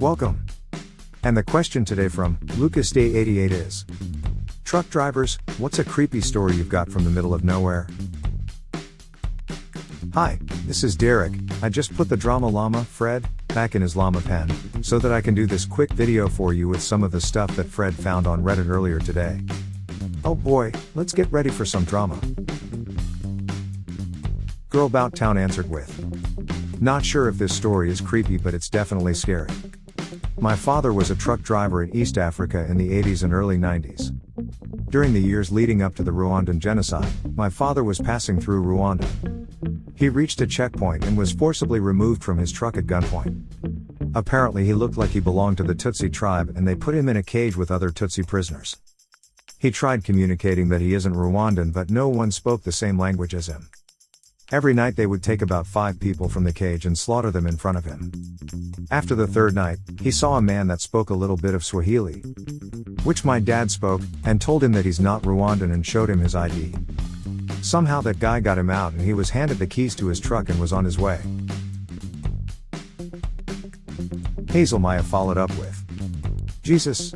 Welcome. And the question today from Lucas Day 88 is: truck drivers, what's a creepy story you've got from the middle of nowhere? Hi, this is Derek. I just put the Drama Llama, Fred, back in his llama pen, so that I can do this quick video for you with some of the stuff that Fred found on Reddit earlier today. Oh boy, let's get ready for some drama. Girl Bout Town answered with: not sure if this story is creepy, but it's definitely scary. My father was a truck driver in East Africa in the 80s and early 90s. During the years leading up to the Rwandan genocide, my father was passing through Rwanda. He reached a checkpoint and was forcibly removed from his truck at gunpoint. Apparently he looked like he belonged to the Tutsi tribe, and they put him in a cage with other Tutsi prisoners. He tried communicating that he isn't Rwandan, but no one spoke the same language as him. Every night they would take about 5 people from the cage and slaughter them in front of him. After the third night, he saw a man that spoke a little bit of Swahili, which my dad spoke, and told him that he's not Rwandan and showed him his ID. Somehow that guy got him out and he was handed the keys to his truck and was on his way. Hazelmaya followed up with: Jesus,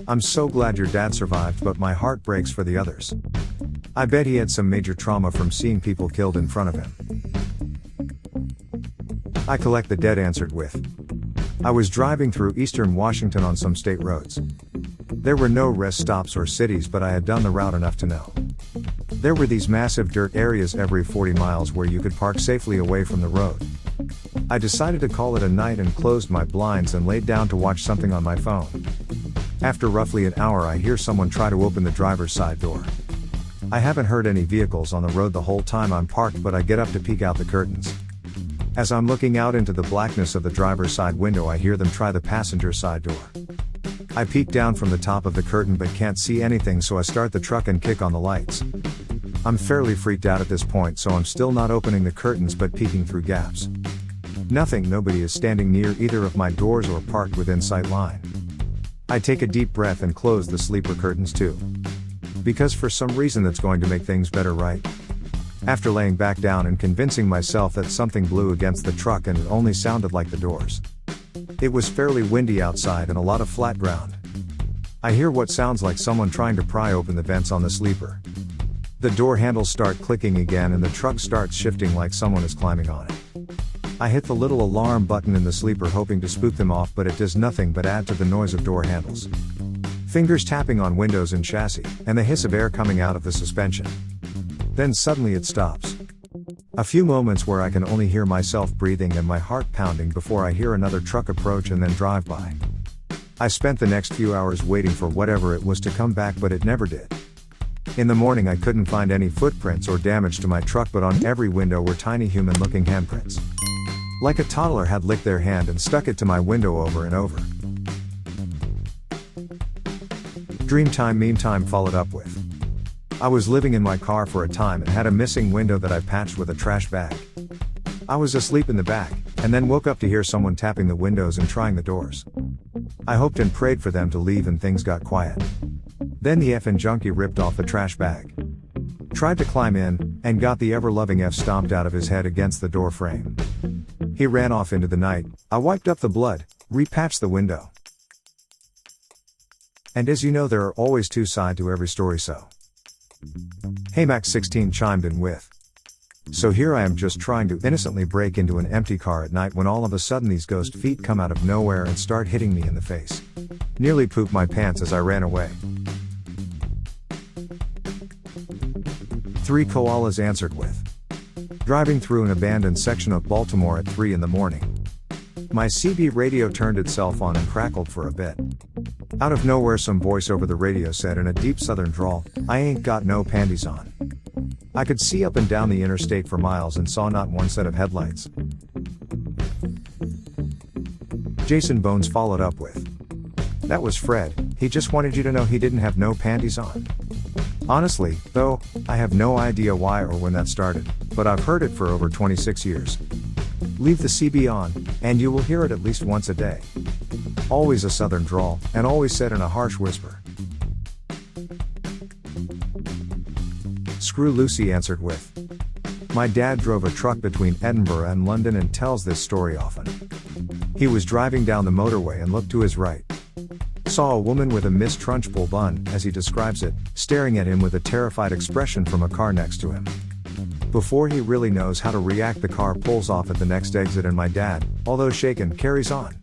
I'm so glad your dad survived, but my heart breaks for the others. I bet he had some major trauma from seeing people killed in front of him. I Collect the Dead answered with: I was driving through eastern Washington on some state roads. There were no rest stops or cities, but I had done the route enough to know. There were these massive dirt areas every 40 miles where you could park safely away from the road. I decided to call it a night and closed my blinds and laid down to watch something on my phone. After roughly an hour, I hear someone try to open the driver's side door. I haven't heard any vehicles on the road the whole time I'm parked, but I get up to peek out the curtains. As I'm looking out into the blackness of the driver's side window, I hear them try the passenger side door. I peek down from the top of the curtain but can't see anything, so I start the truck and kick on the lights. I'm fairly freaked out at this point, so I'm still not opening the curtains but peeking through gaps. Nobody is standing near either of my doors or parked within sight line. I take a deep breath and close the sleeper curtains too. Because for some reason that's going to make things better, right? After laying back down and convincing myself that something blew against the truck and it only sounded like the doors. It was fairly windy outside and a lot of flat ground. I hear what sounds like someone trying to pry open the vents on the sleeper. The door handles start clicking again and the truck starts shifting like someone is climbing on it. I hit the little alarm button in the sleeper hoping to spook them off, but it does nothing but add to the noise of door handles, fingers tapping on windows and chassis, and the hiss of air coming out of the suspension. Then suddenly it stops. A few moments where I can only hear myself breathing and my heart pounding before I hear another truck approach and then drive by. I spent the next few hours waiting for whatever it was to come back, but it never did. In the morning I couldn't find any footprints or damage to my truck, but on every window were tiny human-looking handprints. Like a toddler had licked their hand and stuck it to my window over and over. Dreamtime Meme Time followed up with: I was living in my car for a time and had a missing window that I patched with a trash bag. I was asleep in the back, and then woke up to hear someone tapping the windows and trying the doors. I hoped and prayed for them to leave and things got quiet. Then the effing junkie ripped off the trash bag, tried to climb in, and got the ever-loving F stomped out of his head against the door frame. He ran off into the night. I wiped up the blood, repatched the window. And as you know, there are always two sides to every story, so. Hey Max16 chimed in with: so here I am just trying to innocently break into an empty car at night when all of a sudden these ghost feet come out of nowhere and start hitting me in the face. Nearly pooped my pants as I ran away. 3 Koalas answered with: driving through an abandoned section of Baltimore at 3 in the morning. My CB radio turned itself on and crackled for a bit. Out of nowhere some voice over the radio said in a deep southern drawl, "I ain't got no panties on." I could see up and down the interstate for miles and saw not one set of headlights. Jason Bones followed up with: that was Fred, he just wanted you to know he didn't have no panties on. Honestly, though, I have no idea why or when that started, but I've heard it for over 26 years. Leave the CB on, and you will hear it at least once a day. Always a southern drawl, and always said in a harsh whisper. Screw Lucy answered with: My dad drove a truck between Edinburgh and London and tells this story often. He was driving down the motorway and looked to his right. Saw a woman with a Miss Trunchbull bun, as he describes it, staring at him with a terrified expression from a car next to him. Before he really knows how to react, the car pulls off at the next exit and my dad, although shaken, carries on.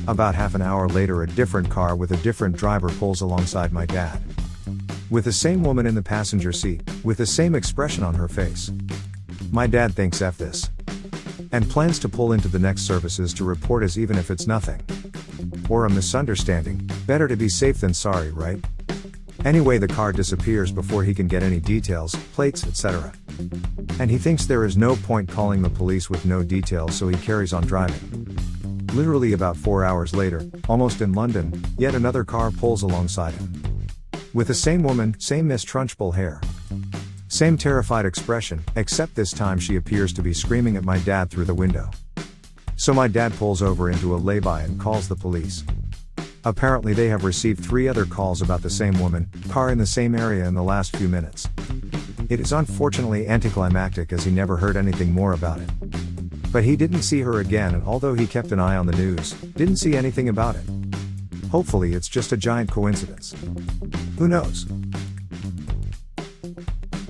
About half an hour later, a different car with a different driver pulls alongside my dad. With the same woman in the passenger seat, with the same expression on her face. My dad thinks F this. And plans to pull into the next services to report as even if it's nothing. Or a misunderstanding, better to be safe than sorry, right? Anyway, the car disappears before he can get any details, plates, etc. And he thinks there is no point calling the police with no details, so he carries on driving. Literally about 4 hours later, almost in London, yet another car pulls alongside him. With the same woman, same Miss Trunchbull hair. Same terrified expression, except this time she appears to be screaming at my dad through the window. So my dad pulls over into a lay-by and calls the police. Apparently they have received 3 other calls about the same woman, car in the same area in the last few minutes. It is unfortunately anticlimactic as he never heard anything more about it. But he didn't see her again, and although he kept an eye on the news, didn't see anything about it. Hopefully it's just a giant coincidence. Who knows?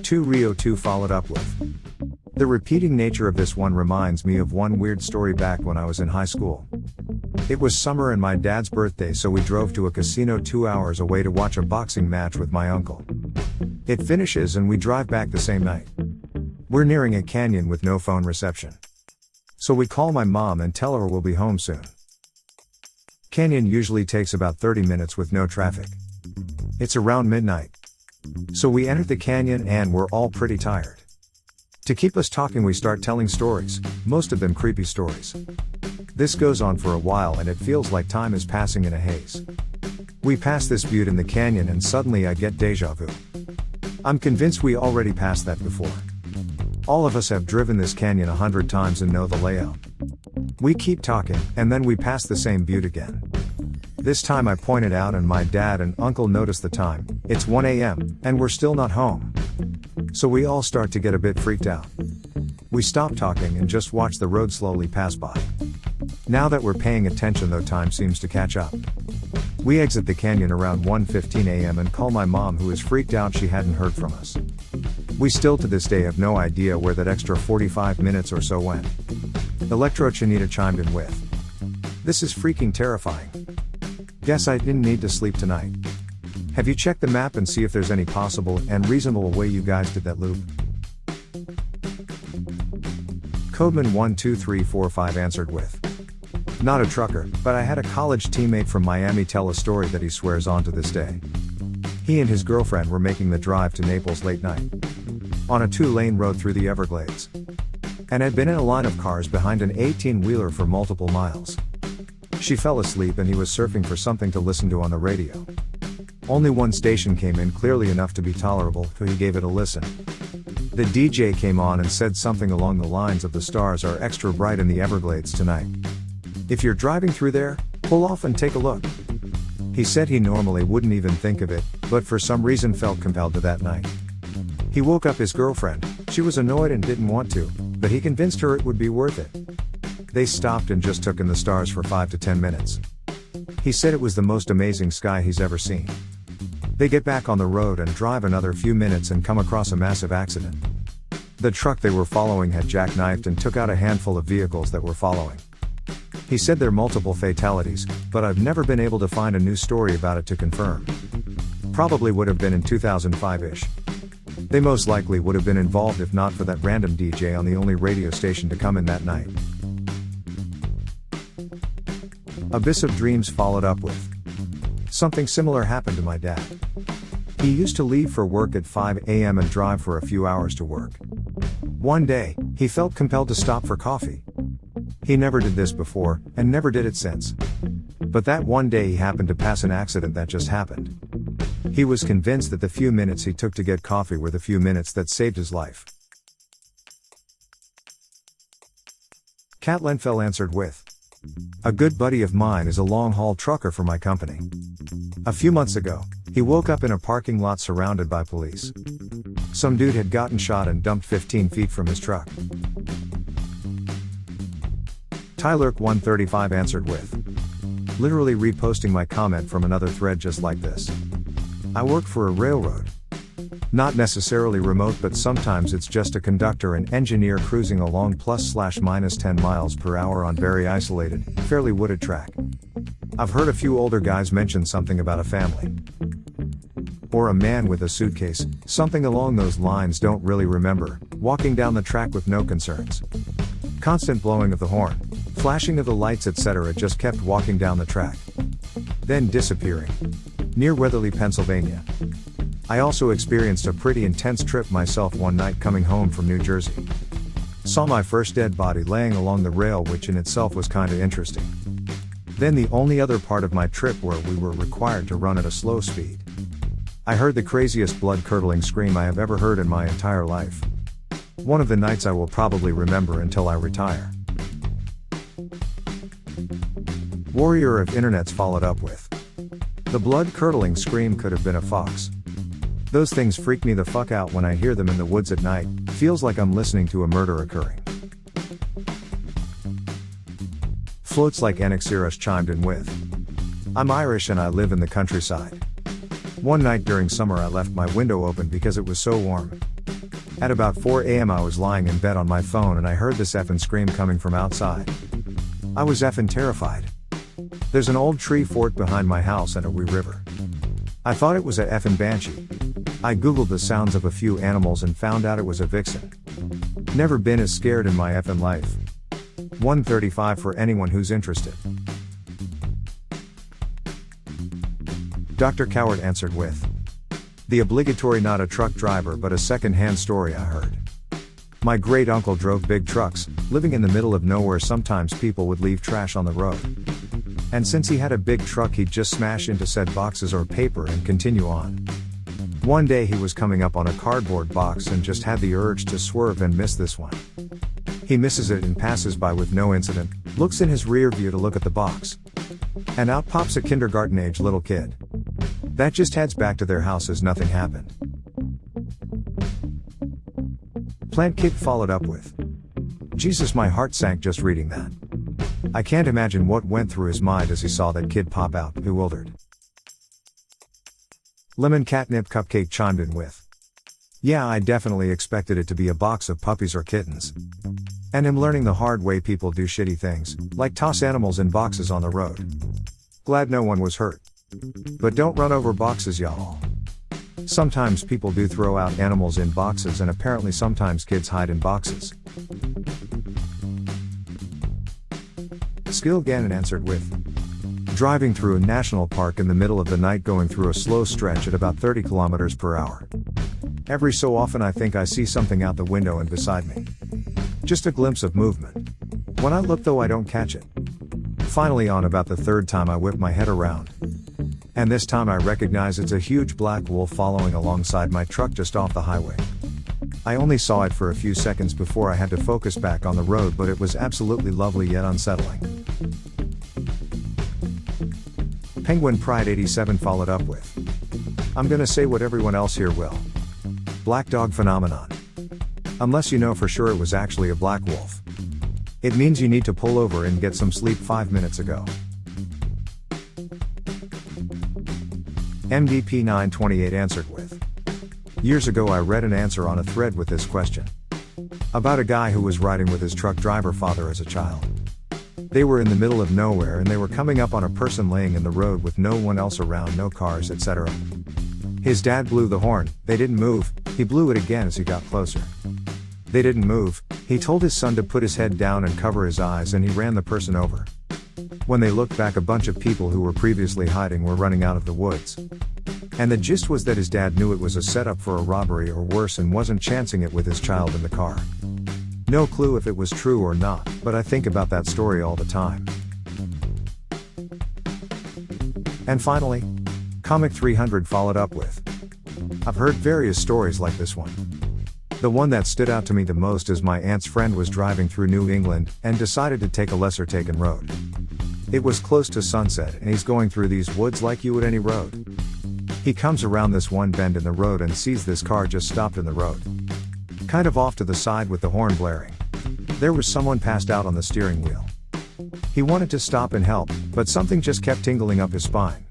2 Rio 2 followed up with. The repeating nature of this one reminds me of one weird story back when I was in high school. It was summer and my dad's birthday, so we drove to a casino 2 hours away to watch a boxing match with my uncle. It finishes and we drive back the same night. We're nearing a canyon with no phone reception. So we call my mom and tell her we'll be home soon. Canyon usually takes about 30 minutes with no traffic. It's around midnight. So we entered the canyon and we're all pretty tired. To keep us talking, we start telling stories, most of them creepy stories. This goes on for a while and it feels like time is passing in a haze. We pass this butte in the canyon and suddenly I get deja vu. I'm convinced we already passed that before. All of us have driven this canyon 100 times and know the layout. We keep talking, and then we pass the same butte again. This time I pointed out and my dad and uncle notice the time, it's 1 a.m., and we're still not home. So we all start to get a bit freaked out. We stop talking and just watch the road slowly pass by. Now that we're paying attention though, time seems to catch up. We exit the canyon around 1:15 a.m. and call my mom, who is freaked out she hadn't heard from us. We still to this day have no idea where that extra 45 minutes or so went. Electro Chinita chimed in with, "This is freaking terrifying. Guess I didn't need to sleep tonight. Have you checked the map and see if there's any possible and reasonable way you guys did that loop?" Codeman 12345 answered with, "Not a trucker, but I had a college teammate from Miami tell a story that he swears on to this day. He and his girlfriend were making the drive to Naples late night. On a 2-lane road through the Everglades. And had been in a line of cars behind an 18-wheeler for multiple miles. She fell asleep and he was surfing for something to listen to on the radio. Only one station came in clearly enough to be tolerable, so he gave it a listen. The DJ came on and said something along the lines of, 'The stars are extra bright in the Everglades tonight. If you're driving through there, pull off and take a look.' He said he normally wouldn't even think of it, but for some reason felt compelled to that night. He woke up his girlfriend. She was annoyed and didn't want to, but he convinced her it would be worth it. They stopped and just took in the stars for 5 to 10 minutes. He said it was the most amazing sky he's ever seen. They get back on the road and drive another few minutes and come across a massive accident. The truck they were following had jackknifed and took out a handful of vehicles that were following. He said there are multiple fatalities, but I've never been able to find a new story about it to confirm. Probably would have been in 2005-ish. They most likely would have been involved if not for that random DJ on the only radio station to come in that night." Abyss of Dreams followed up with, "Something similar happened to my dad. He used to leave for work at 5 a.m. and drive for a few hours to work. One day, he felt compelled to stop for coffee. He never did this before, and never did it since. But that one day he happened to pass an accident that just happened. He was convinced that the few minutes he took to get coffee were the few minutes that saved his life." Katlenfell answered with, A good buddy of mine is a long-haul trucker for my company. A few months ago, he woke up in a parking lot surrounded by police. Some dude had gotten shot and dumped 15 feet from his truck. Tylerk135 answered with, literally reposting my comment from another thread just like this. I work for a railroad. Not necessarily remote, but sometimes it's just a conductor and engineer cruising along ±10 miles per hour on very isolated, fairly wooded track. I've heard a few older guys mention something about a family. Or a man with a suitcase, something along those lines, don't really remember, walking down the track with no concerns. Constant blowing of the horn, flashing of the lights, etc. Just kept walking down the track. Then disappearing. Near Weatherly, Pennsylvania. I also experienced a pretty intense trip myself one night coming home from New Jersey. Saw my first dead body laying along the rail, which in itself was kinda interesting. Then the only other part of my trip where we were required to run at a slow speed. I heard the craziest blood-curdling scream I have ever heard in my entire life. One of the nights I will probably remember until I retire. Warrior of Internets followed up with, the blood-curdling scream could have been a fox. Those things freak me the fuck out when I hear them in the woods at night, feels like I'm listening to a murder occurring. Floats like Anaxirus chimed in with, I'm Irish and I live in the countryside. One night during summer I left my window open because it was so warm. At about 4 a.m. I was lying in bed on my phone and I heard this effing scream coming from outside. I was effing terrified. There's an old tree fort behind my house and a wee river. I thought it was a effing banshee. I googled the sounds of a few animals and found out it was a vixen. Never been as scared in my effing life. 135 for anyone who's interested. Dr. Coward answered with, the obligatory not a truck driver but a second-hand story I heard. My great uncle drove big trucks, living in the middle of nowhere. Sometimes people would leave trash on the road. And since he had a big truck, he'd just smash into said boxes or paper and continue on. One day he was coming up on a cardboard box and just had the urge to swerve and miss this one. He misses it and passes by with no incident, looks in his rear view to look at the box. And out pops a kindergarten-age little kid. That just heads back to their house as nothing happened. Plant Kid followed up with, Jesus, my heart sank just reading that. I can't imagine what went through his mind as he saw that kid pop out, bewildered. Lemon Catnip Cupcake chimed in with, yeah, I definitely expected it to be a box of puppies or kittens. And I'm learning the hard way people do shitty things, like toss animals in boxes on the road. Glad no one was hurt. But don't run over boxes, y'all. Sometimes people do throw out animals in boxes, and apparently sometimes kids hide in boxes. Skill Gannon answered with, driving through a national park in the middle of the night going through a slow stretch at about 30 kilometers per hour. Every so often I think I see something out the window and beside me. Just a glimpse of movement. When I look though I don't catch it. Finally on about the third time I whip my head around. And this time I recognize it's a huge black wolf following alongside my truck just off the highway. I only saw it for a few seconds before I had to focus back on the road, but it was absolutely lovely yet unsettling. Penguin Pride 87 followed up with, I'm gonna say what everyone else here will. Black dog phenomenon. Unless you know for sure it was actually a black wolf. It means you need to pull over and get some sleep 5 minutes ago. MDP 928 answered with, years ago I read an answer on a thread with this question. About a guy who was riding with his truck driver father as a child. They were in the middle of nowhere and they were coming up on a person laying in the road with no one else around, no cars, etc. His dad blew the horn, they didn't move, he blew it again as he got closer. They didn't move, he told his son to put his head down and cover his eyes, and he ran the person over. When they looked back, a bunch of people who were previously hiding were running out of the woods. And the gist was that his dad knew it was a setup for a robbery or worse and wasn't chancing it with his child in the car. No clue if it was true or not, but I think about that story all the time. And finally, Comic 300 followed up with, I've heard various stories like this one. The one that stood out to me the most is my aunt's friend was driving through New England and decided to take a lesser taken road. It was close to sunset and he's going through these woods like you would any road. He comes around this one bend in the road and sees this car just stopped in the road. Kind of off to the side with the horn blaring. There was someone passed out on the steering wheel. He wanted to stop and help, but something just kept tingling up his spine.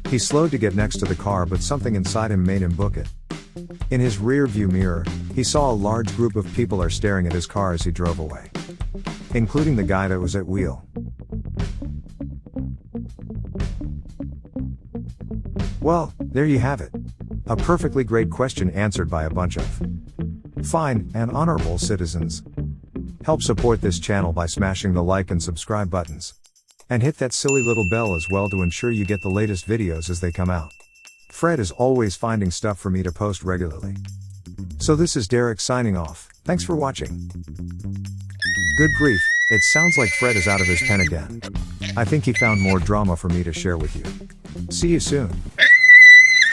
He slowed to get next to the car, but something inside him made him book it. In his rear view mirror, he saw a large group of people are staring at his car as he drove away. Including the guy that was at wheel. Well, there you have it. A perfectly great question answered by a bunch of fine and honorable citizens. Help support this channel by smashing the like and subscribe buttons. And hit that silly little bell as well to ensure you get the latest videos as they come out. Fred is always finding stuff for me to post regularly. So this is Derek signing off. Thanks for watching. Good grief, it sounds like Fred is out of his pen again. I think he found more drama for me to share with you. See you soon.